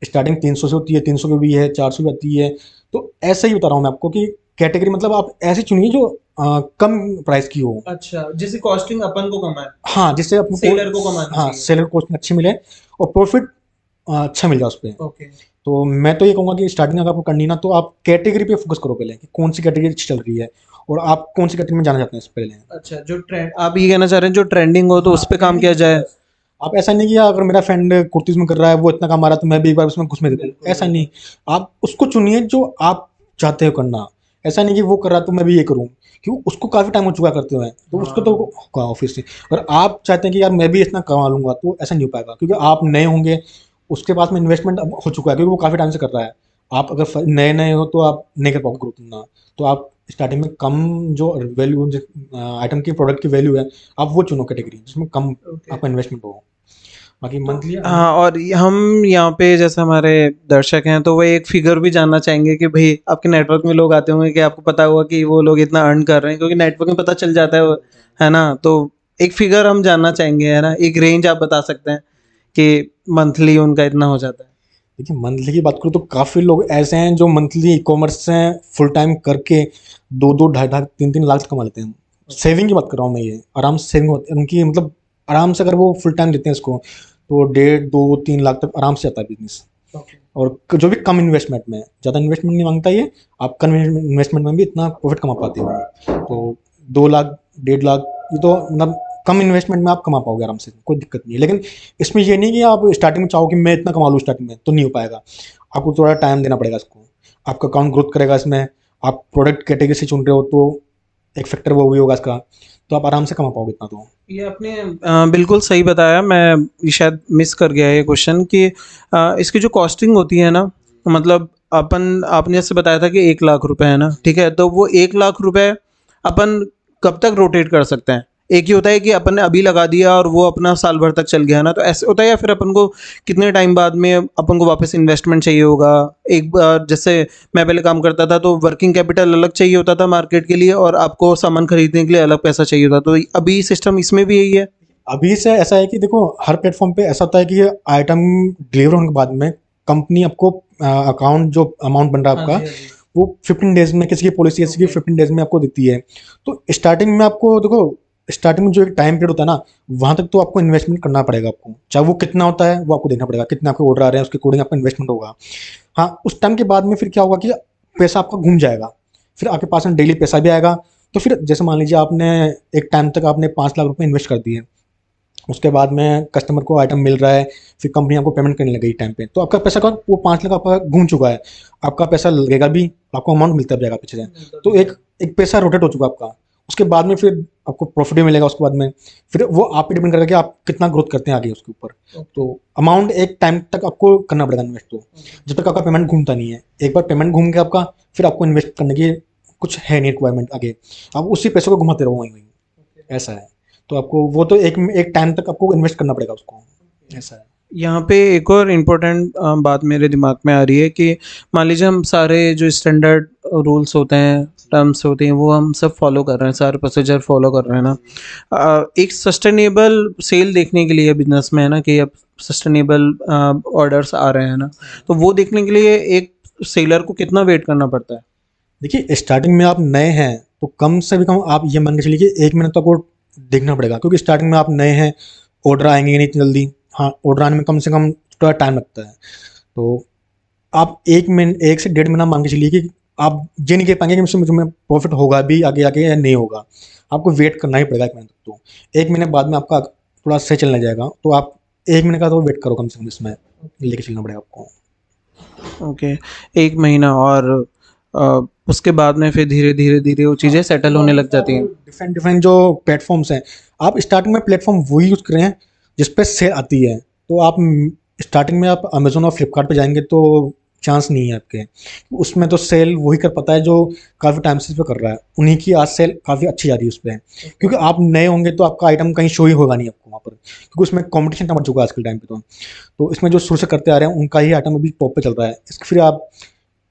स्टार्टिंग 300 से होती है, 300 की भी है, 400 की आती है। तो ऐसा ही बता रहा हूँ मैं आपको कि कैटेगरी मतलब आप ऐसी चुनिए जो कम प्राइस की हो। अच्छा, जिसकी कॉस्टिंग अपन को कम है, हाँ, जिससे अपने को, सेलर को कमानी हाँ, चाहिए। सेलर कॉस्टिंग अच्छी मिले और प्रॉफिट अच्छा मिल जाए उस पे। ओके। तो मैं तो ये कहूँगा कि स्टार्टिंग अगर आपको करनी है ना, तो आप कैटेगरी पे फोकस करो पहले कि कौन सी कैटेगरी अच्छी चल रही है और आप कौन सी कैटेगरी में जाना चाहते हैं इससे पहले। अच्छा, जो ट्रेंड आप ये कहना चाह रहे हैं जो ट्रेंडिंग हो तो उस हाँ, पे काम ट्रेंडिंग किया पे जाए। बस। आप ऐसा नहीं कि अगर मेरा फ्रेंड कुर्तीज़ में कर रहा है, वो इतना कमा रहा है, तो मैं भी एक बार उसमें घुस में देखूँ, बिल्कुल, ऐसा बिल्कुल। नहीं। आप उसको चुनिए जो आप चाहते हो करना। ऐसा नहीं कि वो कर रहा है तो मैं भी ये करूँ, क्यों, उसको काफ़ी टाइम हो चुका है करते हुए, तो उसको तो हाँ, होगा ऑफ़िस से। अगर आप चाहते हैं कि यार मैं भी इतना कमा लूँगा, तो ऐसा नहीं हो पाएगा, क्योंकि आप नए होंगे, उसके पास में इन्वेस्टमेंट अब हो चुका है, क्योंकि वो काफ़ी टाइम से कर रहा है। आप अगर नए-नए हो तो आप नहीं कर पाओगे ग्रोथ इतना। तो आप स्टार्टिंग में कम जो वैल्यू आइटम की, प्रोडक्ट की वैल्यू है, आप वो चुनो कैटेगरी जिसमें कम ओके। आपका इन्वेस्टमेंट हो। बाकी तो मंथली हाँ, और हम यहाँ पे जैसे हमारे दर्शक हैं तो वो एक फिगर भी जानना चाहेंगे कि भाई आपके नेटवर्क में लोग आते होंगे कि आपको पता होगा कि वो लोग इतना अर्न कर रहे हैं, क्योंकि नेटवर्क में पता चल जाता है ना? तो एक फिगर हम जानना चाहेंगे, है ना? एक रेंज आप बता सकते हैं कि मंथली उनका इतना हो जाता है। देखिए, मंथली की बात करूँ तो काफ़ी लोग ऐसे हैं जो मंथली ई-कॉमर्स से फुल टाइम करके 2-2 ढाई-ढाई 3-3 लाख कमा लेते हैं। सेविंग की बात कर रहा हूँ मैं, ये आराम से सेविंग होती है उनकी, मतलब आराम से अगर वो फुल टाइम देते हैं इसको, तो डेढ़ 2-3 लाख तक आराम से जाता है बिजनेस। ओके। और जो भी कम इन्वेस्टमेंट में, ज़्यादा इन्वेस्टमेंट नहीं मांगता ये, आप कम इन्वेस्टमेंट में भी इतना प्रॉफिट कमा पाते हो। तो 2 लाख, 1.5 लाख, ये तो मतलब कम इन्वेस्टमेंट में आप कमा पाओगे आराम से, कोई दिक्कत नहीं है। लेकिन इसमें ये नहीं कि आप स्टार्टिंग में चाहो कि मैं इतना कमा लूँ स्टार्टिंग में, तो नहीं हो पाएगा। आपको थोड़ा टाइम देना पड़ेगा इसको। आपका अकाउंट ग्रोथ करेगा इसमें, आप प्रोडक्ट कैटेगरी से चुन रहे हो तो एक फैक्टर वो भी होगा इसका, तो आप आराम से कमा पाओगे इतना तो। ये आपने बिल्कुल सही बताया। मैं ये शायद मिस कर गया ये क्वेश्चन कि इसकी जो कॉस्टिंग होती है ना, मतलब अपन आपने जैसे बताया था कि 1 लाख रुपए है ना, ठीक है? तो वो 1 लाख रुपए अपन कब तक रोटेट कर सकते हैं? एक ही होता है कि अपन ने अभी लगा दिया और वो अपना साल भर तक चल गया ना, तो ऐसे होता है, या फिर अपन को कितने टाइम बाद में अपन को वापस इन्वेस्टमेंट चाहिए होगा? एक बार जैसे मैं पहले काम करता था तो वर्किंग कैपिटल अलग चाहिए होता था मार्केट के लिए और आपको सामान खरीदने के लिए अलग पैसा चाहिए होता, तो अभी सिस्टम इसमें भी यही है? अभी से ऐसा है कि देखो, हर प्लेटफॉर्म पे ऐसा होता है कि आइटम डिलीवर होने के बाद में कंपनी आपको अकाउंट जो अमाउंट बन रहा है हाँ आपका, जी, हाँ जी। वो 15 डेज में, किसी की पॉलिसी ऐसी कि ओके। 15 डेज में आपको देती है। तो स्टार्टिंग में आपको देखो, स्टार्टिंग में जो एक टाइम पीरियड होता है ना, वहाँ तक तो आपको इन्वेस्टमेंट करना पड़ेगा आपको, चाहे वो कितना होता है वो आपको देखना पड़ेगा, कितने आपके ऑर्डर आ रहे हैं उसके अकॉर्डिंग आपका इन्वेस्टमेंट होगा। हाँ, उस टाइम के बाद में फिर क्या होगा कि पैसा आपका घूम जाएगा, फिर आपके पास में डेली पैसा भी आएगा। तो फिर जैसे मान लीजिए आपने एक टाइम तक आपने 5 लाख रुपए इन्वेस्ट कर दिए, उसके बाद में कस्टमर को आइटम मिल रहा है, फिर कंपनी आपको पेमेंट करने लगी टाइम पे, तो आपका पैसा का वो 5 लाख आपका घूम चुका है, आपका पैसा लगेगा भी, आपको अमाउंट मिलता भी जाएगा पीछे से। तो एक एक पैसा रोटेट हो चुका है आपका। उसके बाद में फिर आपको प्रॉफिट भी मिलेगा उसके बाद में। फिर वो आप पे डिपेंड करेगा कि आप कितना ग्रोथ करते हैं आगे उसके ऊपर। तो अमाउंट एक टाइम तक आपको करना पड़ेगा इन्वेस्ट, तो जब तक आपका पेमेंट घूमता नहीं है। एक बार पेमेंट घूम गया आपका, फिर आपको इन्वेस्ट करने की कुछ है नहीं रिक्वायरमेंट आगे, आप उसी पैसे को घुमाते रहो वहीं वहीं, ऐसा है। तो आपको वो तो एक एक टाइम तक आपको इन्वेस्ट करना पड़ेगा उसको, ऐसा है। यहाँ पे एक और इम्पोर्टेंट बात मेरे दिमाग में आ रही है कि मान लीजिए हम सारे जो स्टैंडर्ड रूल्स होते हैं, टर्म्स होते हैं, वो हम सब फॉलो कर रहे हैं, सारे प्रोसीजर फॉलो कर रहे हैं ना, एक सस्टेनेबल सेल देखने के लिए बिजनेस में, है ना, कि अब सस्टेनेबल ऑर्डर्स आ रहे हैं ना, तो वो देखने के लिए एक सेलर को कितना वेट करना पड़ता है? देखिए, स्टार्टिंग में आप नए हैं तो कम से भी कम आप ये मान के चलिए कि 1 महीने तक वो देखना पड़ेगा, क्योंकि स्टार्टिंग में आप नए हैं, ऑर्डर आएंगे नहीं इतनी जल्दी। हाँ, ऑर्डर आने में कम से कम थोड़ा टाइम लगता है। तो आप 1 महीने, 1 से 1.5 महीना मान के चलिए कि आप ये नहीं कह पाएंगे कि मुझसे मुझे प्रॉफिट होगा भी आगे आगे या नहीं होगा। आपको वेट करना ही पड़ेगा 1 महीने तक। तो 1 महीने बाद में आपका थोड़ा सही चलने जाएगा, तो आप 1 महीने का तो वेट करो कम से कम, इसमें लेके चलना पड़ेगा आपको। ओके, 1 महीना, और उसके बाद में फिर धीरे धीरे धीरे वो हाँ, चीज़ें उसके सेटल बाद होने में लग फिर आप जाती हैं। डिफरेंट डिफरेंट जो प्लेटफॉर्म्स हैं, आप स्टार्टिंग में प्लेटफॉर्म वही यूज़ करें जिस पे सेल आती है। तो आप स्टार्टिंग में आप अमेजोन और फ्लिपकार्ट पे जाएंगे तो चांस नहीं है आपके। उसमें तो सेल वही कर पाता है जो काफ़ी टाइम से इस पे कर रहा है, उन्हीं की आज सेल काफ़ी अच्छी जा रही है उस पे। क्योंकि आप नए होंगे तो आपका आइटम कहीं शो ही होगा नहीं आपको वहाँ पर, क्योंकि उसमें कॉम्पिटिशन इतना बढ़ चुका है आज के टाइम पे। तो इसमें जो शुरू से करते आ रहे हैं उनका ही आइटम अभी टॉप पे चल रहा है। इसके फिर आप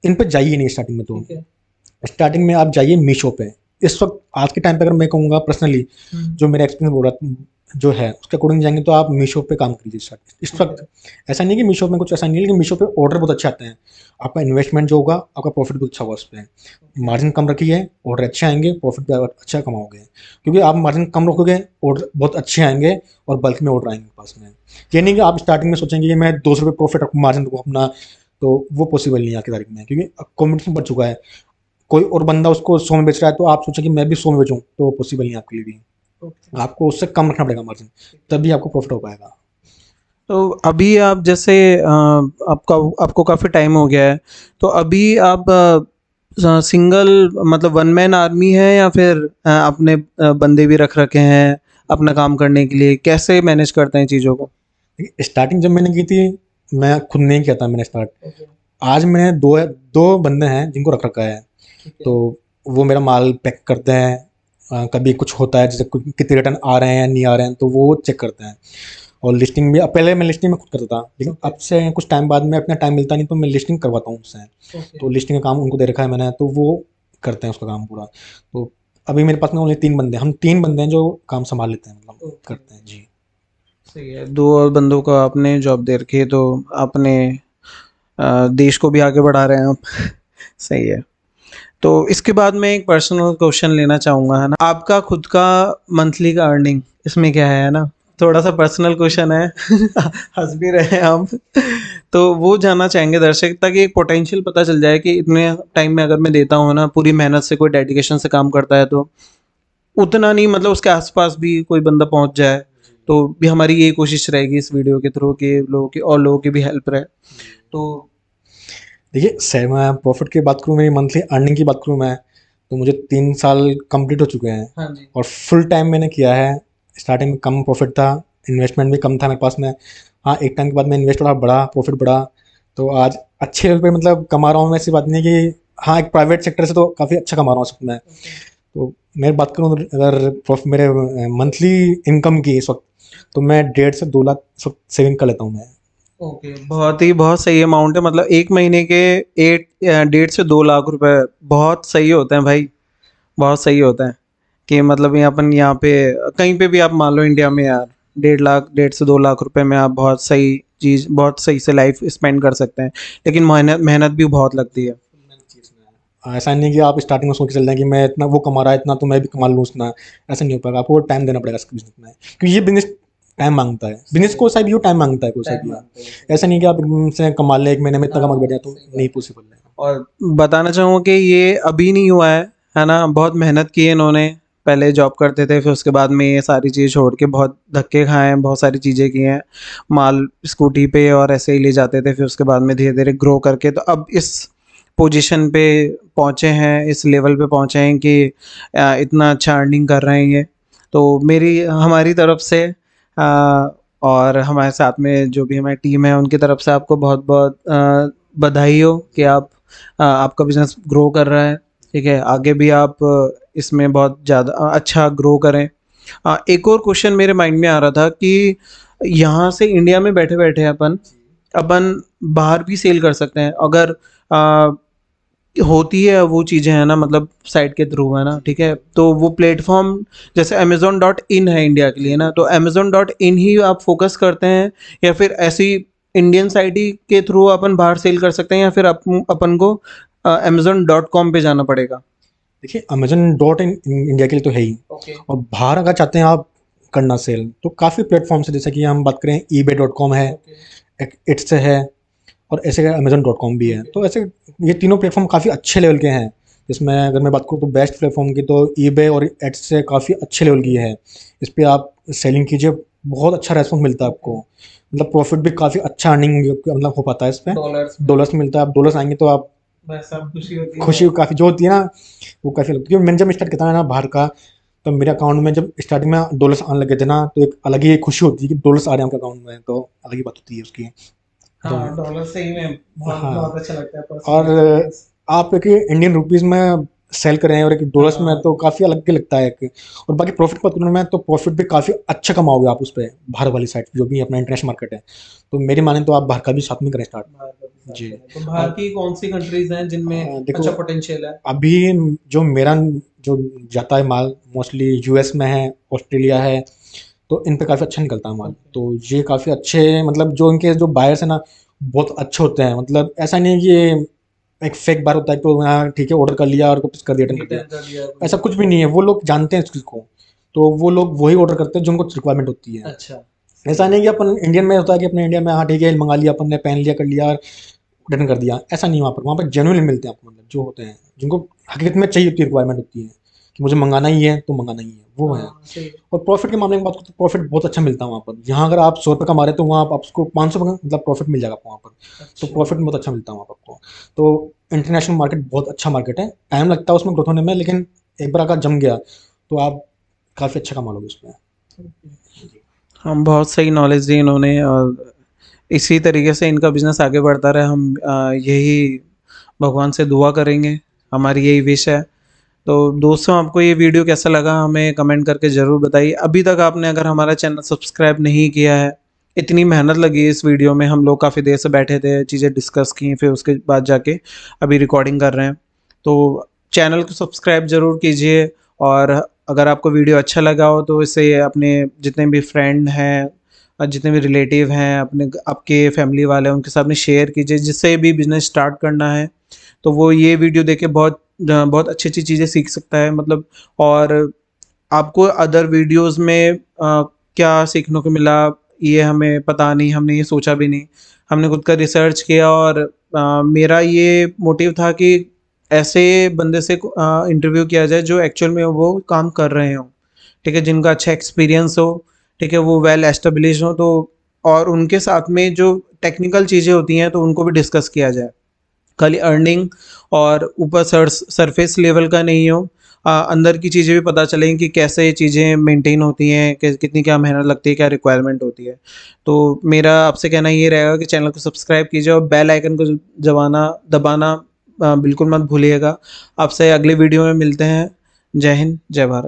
इन पे जाइए नहीं स्टार्टिंग में। तो स्टार्टिंग में आप जाइए मीशो पे। इस वक्त आज के टाइम पे अगर मैं कहूँगा पर्सनली, जो मेरा एक्सपीरियंस बोल रहा जो है उसके अकॉर्डिंग जाएंगे तो आप मीशो पे काम कीजिए स्टार्ट इस वक्त। ऐसा नहीं है कि मीशो में कुछ ऐसा नहीं है, लेकिन मीशो पे ऑर्डर बहुत अच्छे आते हैं। आपका इन्वेस्टमेंट जो होगा, आपका प्रॉफिट भी अच्छा होगा उस पर। मार्जिन कम रखिए, ऑर्डर अच्छे आएंगे, प्रॉफिट भी आप अच्छा कमाओगे। क्योंकि आप मार्जिन कम रखोगे, ऑर्डर बहुत अच्छे आएंगे और बल्क में ऑर्डर आएंगे पास में। ये नहीं कि आप स्टार्टिंग में सोचेंगे कि मैं 200 रुपये प्रॉफिट रखूँ, मार्जिन रखूँ अपना, तो वो पॉसिबल नहीं है आज की तारीख में, क्योंकि कॉम्पिटिशन बढ़ चुका है। कोई और बंदा उसको 100 में बेच रहा है तो आप सोचें कि मैं भी 100 में बेचूं, तो वो पॉसिबल नहीं है आपके लिए भी। आपको उससे कम रखना पड़ेगा मार्जिन, तभी आपको प्रॉफिट हो पाएगा। तो अभी आप जैसे आपका आपको काफ़ी टाइम हो गया है, तो अभी आप सिंगल मतलब वन मैन आर्मी है या फिर आपने बंदे भी रख रखे हैं अपना काम करने के लिए? कैसे मैनेज करते हैं चीज़ों को? स्टार्टिंग जब मैंने की थी, मैं खुद नहीं किया था मैंने स्टार्ट। आज मैंने दो बंदे हैं जिनको रख रखा है। तो वो मेरा माल पैक करते हैं। कभी कुछ होता है जैसे कितने रिटर्न आ रहे हैं नहीं आ रहे हैं तो वो चेक करते हैं। और लिस्टिंग भी, अब पहले मैं लिस्टिंग में खुद करता था, लेकिन अब से कुछ टाइम बाद में अपना टाइम मिलता नहीं तो मैं लिस्टिंग करवाता हूँ उससे। तो लिस्टिंग का काम उनको दे रखा है मैंने, तो वो करते हैं उसका काम पूरा। तो अभी मेरे पास में ओनली 3 बंदे, हम 3 बंदे हैं जो काम संभाल लेते हैं, मतलब करते हैं जी। सही है, 2 और बंदों को आपने जॉब दे रखी है तो अपने देश को भी आगे बढ़ा रहे हैं आप। सही है। तो इसके बाद मैं एक पर्सनल क्वेश्चन लेना चाहूँगा, है ना? आपका खुद का मंथली का अर्निंग इसमें क्या है ना? थोड़ा-सा पर्सनल क्वेश्चन है। हँस भी रहे हैं आप। तो वो जानना चाहेंगे दर्शक, ताकि एक पोटेंशियल पता चल जाए कि इतने टाइम में अगर मैं देता हूँ ना, पूरी मेहनत से कोई डेडिकेशन से काम करता है तो उतना नहीं, मतलब उसके आस-पास भी कोई बंदा पहुँच जाए, तो भी हमारी यही कोशिश रहेगी इस वीडियो के थ्रू कि लोगों की और लोगों की भी हेल्प रहे। तो देखिए, सर मैं प्रॉफिट की बात करूँ, मेरी मंथली अर्निंग की बात करूँ मैं, तो मुझे 3 साल कंप्लीट हो चुके हैं। हाँ जी। और फुल टाइम मैंने किया है। स्टार्टिंग में कम प्रॉफिट था, इन्वेस्टमेंट भी कम था मेरे पास में। हाँ, एक टाइम के बाद मैं इन्वेस्ट बढ़ा, प्रॉफिट बढ़ा, तो आज अच्छे रुपये मतलब कमा रहा हूँ मैं। ऐसी बात नहीं है कि हाँ, एक प्राइवेट सेक्टर से तो काफ़ी अच्छा कमा रहा हूँ सब मैं। तो मैं बात करूँ अगर मेरे मंथली इनकम की इस वक्त, तो मैं 1.5 से 2 लाख इस वक्त सेविंग कर लेता हूँ मैं। ओके, बहुत सही अमाउंट है, मतलब एक महीने के 1.5 से 2 लाख रुपए बहुत सही होते हैं भाई। बहुत सही होता है कि मतलब ये अपन यहाँ पे कहीं पे भी आप मान लो इंडिया में यार, 1.5 लाख 1.5 से 2 लाख रुपए में आप बहुत सही चीज़, बहुत सही से लाइफ स्पेंड कर सकते हैं। लेकिन मेहनत मेहनत भी बहुत लगती है। ऐसा नहीं है कि आप स्टार्टिंग में सोच के चल जाएं कि मैं इतना वो कमा रहा है इतना तो मैं भी कमा लूँ उतना। ऐसा नहीं हो पाएगा, आपको टाइम देना पड़ेगा इसके बिजनेस में, क्योंकि ये बिजनेस टाइम मांगता है। बिजनेस कोई सा भी हो टाइम मांगता है, कोई सा भी हो। ऐसा नहीं कि आप एकदम से कमा लें एक महीने में इतना कमा के बैठ जाए, तो नहीं पॉसिबल है। और बताना चाहूँगा कि ये अभी नहीं हुआ है ना? बहुत मेहनत की है इन्होंने। पहले जॉब करते थे, फिर उसके बाद में ये सारी चीज़ छोड़ के बहुत धक्के खाए हैं, बहुत सारी चीज़ें की हैं। माल स्कूटी पे और ऐसे ही ले जाते थे, फिर उसके बाद में धीरे-धीरे ग्रो करके तो अब इस पोजीशन पे पहुँचे हैं, इस लेवल पे पहुँचे हैं कि इतना अच्छा अर्निंग कर रहे हैं ये। तो मेरी हमारी तरफ से और हमारे साथ में जो भी हमारी टीम है उनकी तरफ से आपको बहुत-बहुत बधाई हो कि आपका बिज़नेस ग्रो कर रहा है, ठीक है? आगे भी आप इसमें बहुत ज़्यादा अच्छा ग्रो करें। एक और क्वेश्चन मेरे माइंड में आ रहा था कि यहाँ से इंडिया में बैठे-बैठे अपन अपन बाहर भी सेल कर सकते हैं अगर होती है वो चीज़ें, है ना? मतलब साइट के थ्रू, है ना? ठीक है? तो वो प्लेटफ़ॉर्म जैसे अमेज़न डॉट इन है इंडिया के लिए ना, तो अमेज़न डॉट इन ही आप फ़ोकस करते हैं या फिर ऐसी इंडियन साइट ही के थ्रू अपन बाहर सेल कर सकते हैं, या फिर अपन को अमेज़न डॉट कॉम पे जाना पड़ेगा? देखिए, अमेजन डॉट इन इंडिया के लिए तो है ही। ओके। और बाहर अगर चाहते हैं आप करना सेल, तो काफ़ी प्लेटफॉर्म्स है। जैसे कि हम बात करें, eBay.com है, एक इट्स है, और ऐसे Amazon.com भी है। तो ऐसे ये तीनों प्लेटफॉर्म काफ़ी अच्छे लेवल के हैं। जिसमें अगर मैं बात करूँ तो बेस्ट प्लेटफॉर्म की, तो eBay और एड्स से काफ़ी अच्छे लेवल की है। इस पे आप सेलिंग कीजिए, बहुत अच्छा रेस्पॉन्स मिलता है आपको। मतलब प्रॉफिट भी काफ़ी अच्छा अर्निंग मतलब हो पाता है इस पे। डॉलर्स में। डॉलर्स मिलता है, आप डॉलर्स आएंगे तो आप बस सब खुशी होती है। खुशी काफ़ी जो होती है ना, वो काफ़ी लगती है। क्योंकि मैंने जब स्टार्ट किया था ना बाहर का, तो मेरे अकाउंट में जब स्टार्टिंग में डॉलर्स आने लगे थे ना, तो एक अलग ही खुशी होती है कि डॉलर्स आ रहे हैं आपके अकाउंट में, तो अलग ही बात होती है उसकी। तो हाँ, डॉलर सही में बहुत हाँ, बहुत अच्छा लगता है और परसेंटेज वाइज़। आप एक इंडियन रुपीस में सेल कर रहे हैं और एक डॉलर्स में, तो हाँ, काफ़ी अलग ही लगता है एक। और बाकी प्रॉफिट की बात करूँ मैं, तो प्रॉफिट भी काफ़ी अच्छा कमाओगे आप उस पे, बाहर वाली साइड जो भी अपना इंटरनेशनल मार्केट है। तो मेरी माने तो आप बाहर का भी साथ में करें स्टार्ट। बाहर का भी साथ जी। करें। तो बाहर अब की कौन-सी कंट्रीज़ हैं जिनमें देखो, अच्छा पोटेंशियल है? अभी जो मेरा जो जाता है माल मोस्टली यूएस में है, ऑस्ट्रेलिया है, तो इन पे काफ़ी अच्छा निकलता है माल। ओके, तो ये काफ़ी अच्छे, मतलब जो इनके जो बायर्स हैं ना, बहुत अच्छे होते हैं। मतलब ऐसा नहीं है कि ये एक फेक बार होता है तो हाँ ठीक है, ऑर्डर कर लिया और वापस कर दिया, रिटर्न कर दिया। रिटर्न कर दिया ऐसा कोई। कुछ भी नहीं है, वो लोग जानते हैं इस चीज़ को। तो वो लोग वही ऑर्डर करते हैं जो उनको रिक्वायरमेंट होती है। अच्छा, सही ऐसा है। नहीं कि अपन इंडियन में होता है कि अपने इंडिया में हाँ ठीक है मंगा लिया अपन ने, पहन लिया, कर लिया, रिटर्न कर दिया। ऐसा नहीं है वहाँ पर जेन्युइन मिलते हैं आपको, मतलब जो होते हैं जिनको हकीकत में चाहिए होती है, रिक्वायरमेंट होती है कि मुझे मंगाना ही है तो मंगाना ही है, वो है। हाँ, सही है। और प्रॉफिट के मामले में बात करूँ तो प्रॉफिट बहुत अच्छा मिलता है वहाँ पर। यहाँ अगर आप 100 रुपये कमा रहे हैं तो वहाँ आप आपको 500 का मतलब प्रॉफिट मिल जाएगा आपको वहाँ पर। तो अच्छा, प्रॉफिट बहुत अच्छा मिलता है वहाँ पर आपको। तो इंटरनेशनल मार्केट बहुत अच्छा मार्केट है, टाइम लगता है उसमें ग्रोथ होने में, लेकिन एक बार अगर जम गया तो आप काफ़ी अच्छा कमा लोगे उसमें। ओके। जी। हम बहुत सही नॉलेज दी इन्होंने और इसी तरीके से इनका बिज़नेस आगे बढ़ता रहे। हम यही भगवान से दुआ करेंगे, हमारी यही विश है। तो दोस्तों आपको ये वीडियो कैसा लगा हमें कमेंट करके ज़रूर बताइए। अभी तक आपने अगर हमारा चैनल सब्सक्राइब नहीं किया है, इतनी मेहनत लगी है इस वीडियो में, हम लोग काफ़ी देर से बैठे थे, चीज़ें डिस्कस की, फिर उसके बाद जाके अभी रिकॉर्डिंग कर रहे हैं। तो चैनल को सब्सक्राइब ज़रूर कीजिए और अगर आपको वीडियो अच्छा लगा हो तो इसे अपने जितने भी फ्रेंड हैं और जितने भी रिलेटिव हैं, अपने आपके फैमिली वाले हैं, उनके साथ में शेयर कीजिए। जिससे भी बिज़नेस स्टार्ट करना है तो वो ये वीडियो देख के बहुत अच्छी-अच्छी चीज़ें सीख सकता है मतलब। और आपको अदर वीडियोज़ में क्या सीखने को मिला ये हमें पता नहीं, हमने ये सोचा भी नहीं। हमने खुद का रिसर्च किया और मेरा ये मोटिव था कि ऐसे बंदे से इंटरव्यू किया जाए जो एक्चुअल में वो काम कर रहे हों, ठीक है? जिनका अच्छा एक्सपीरियंस हो, ठीक है? वो वेल एस्टेब्लिश्ड हों तो और उनके साथ में जो टेक्निकल चीज़ें होती हैं तो उनको भी डिस्कस किया जाए। खाली अर्निंग और ऊपर सरफेस लेवल का नहीं हो, अंदर की चीज़ें भी पता चलें कि कैसे ये चीज़ें मेंटेन होती हैं, कितनी क्या मेहनत लगती है, क्या रिक्वायरमेंट होती है। तो मेरा आपसे कहना ये रहेगा कि चैनल को सब्सक्राइब कीजिए और बेल आइकन को दबाना दबाना बिल्कुल मत भूलिएगा। आपसे अगले वीडियो में मिलते हैं। जय हिंद, जय भारत।